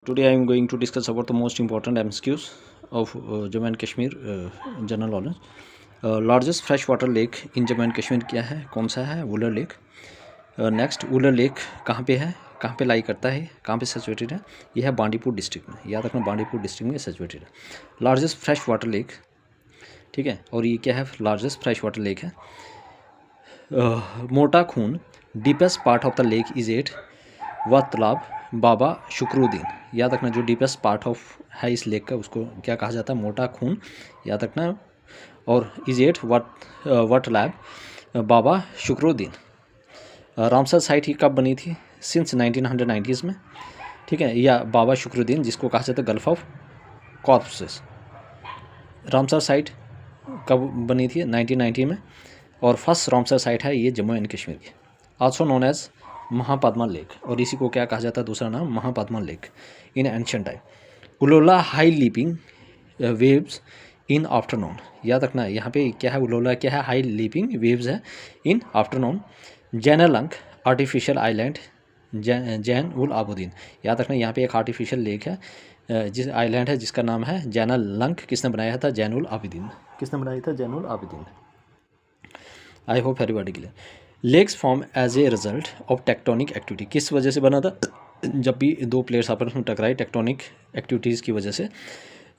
Today I am going to discuss about the most important MCQs of Jammu and Kashmir general knowledge. Largest freshwater lake in Jammu and Kashmir क्या है, कौन सा है? Wular lake. Next Wular lake कहाँ पे है, कहाँ पे लाई करता है, कहाँ पे सिचुएटेड है? ये है बांदीपुर डिस्ट्रिक्ट में. याद रखना बांदीपुर डिस्ट्रिक्ट में सिचुएटेड है. लार्जेस्ट फ्रेश वाटर लेक, ठीक है. और ये क्या है? लार्जेस्ट फ्रेश वाटर लेक है. Mota Khoon deepest part of the lake is at व तालाब बाबा शुक्रुद्दीन. याद रखना जो डीपेस्ट पार्ट ऑफ है इस लेक का उसको क्या कहा जाता है? मोटा खून. याद रखना. और is at Watlab Baba Shukruddin. Ramsar site ही कब बनी थी? सिंस 1990s में, ठीक है. या बाबा शुक्रुद्दीन जिसको कहा जाता है गल्फ ऑफ कॉर्प्सेस. रामसर साइट कब बनी थी? 1990 में. और फर्स्ट रामसर साइट है ये जम्मू एंड कश्मीर की. Also known as Mahapadma lake. और इसी को क्या कहा जाता है? दूसरा नाम Mahapadma lake in ancient time. Ullola high leaping waves in afternoon. याद रखना यहाँ पे क्या है? उलोला क्या है? हाई लीपिंग वेव्स है in afternoon. Zainalank artificial island Zain ul Abidin. याद रखना यहाँ पे एक आर्टिफिशियल लेक है जिस आइलैंड है जिसका नाम है जैनलंक. किसने बनाया था? जैन उल आबिदीन. किसने बनाया था? Zain ul Abidin. I hope everybody clear. Lakes form as a result of tectonic activity. किस वजह से बना था? जब भी दो प्लेट्स आपस में टकराए टेक्टोनिक एक्टिविटीज़ की वजह से.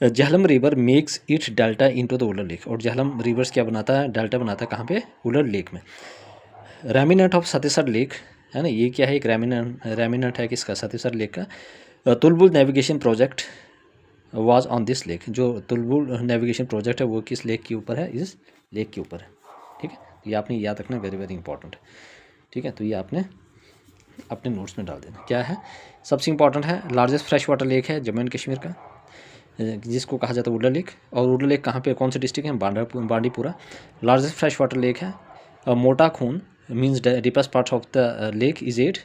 Jhelum river makes it's delta into the Wular lake. और झेलम रिवर्स क्या बनाता है? डेल्टा बनाता है. कहाँ पे? वुलर लेक में. रेमिनेंट ऑफ सतीसर लेक है ना. ये क्या है? एक रेमिनेंट है किसका? सतीसर लेक का. Tulbul navigation project was on this lake. जो तुलबुल नेविगेशन प्रोजेक्ट है वो किस लेक के ऊपर है? इस लेक के ऊपर है. ठीक है. ये आपने याद रखना, वेरी वेरी इंपॉर्टेंट. ठीक है. तो ये आपने अपने नोट्स में डाल देना. क्या है? सबसे इंपॉर्टेंट है लार्जेस्ट फ्रेश वाटर लेक है जम्मू एंड कश्मीर का जिसको कहा जाता है वुलर लेक. और वुलर लेक कहाँ पे, कौन से डिस्ट्रिक्ट है? Bandipora. Largest fresh water lake है. Mota Khoon means deepest part of the lake is at.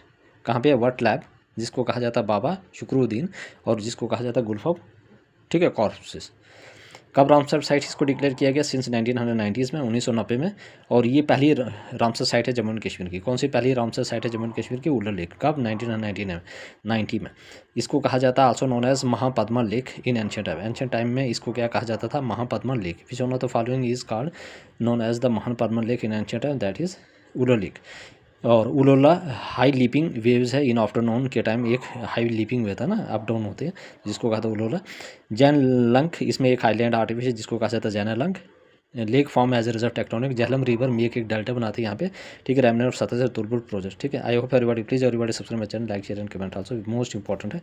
कहाँ पे? वट लैब जिसको कहा जाता है बाबा शुक्रुद्दीन और जिसको कहा जाता है गुल्फ ऑफ, ठीक है, कॉर्प्सेस. कब रामसर साइट इसको डिक्लेयर किया गया? सिंस 1990s में, 1990 में. और ये पहली रामसर साइट है जम्मू एंड कश्मीर की. कौन सी पहली रामसर साइट है जम्मू एंड कश्मीर की? वुलर लेक. कब? 1990 में. इसको कहा जाता है also known as Mahapadma lake in ancient time. Ancient time में इसको क्या कहा जाता था? Mahapadma lake. Which one of the following is called known as the Mahapadma lake in ancient time? That is Wular lake. और उलोला हाई लीपिंग वेव्स है इन आफ्टरनून के टाइम. एक हाई लीपिंग वे था ना, अप डाउन होते हैं, जिसको कहा था उलोला. जैन लंक इसमें एक आइलैंड आर्टिफिशियल जिसको कहा जाता है Zainalank. Lake form as a reserve tectonic. Jhelum river में एक डेल्टा बनाते हैं यहाँ पे. ठीक है. रेमिनेंट ऑफ सतह तुलबुल प्रोजेक्ट. ठीक है. आई hope everybody please everybody subscribe my channel, like share and comment also. Most important है.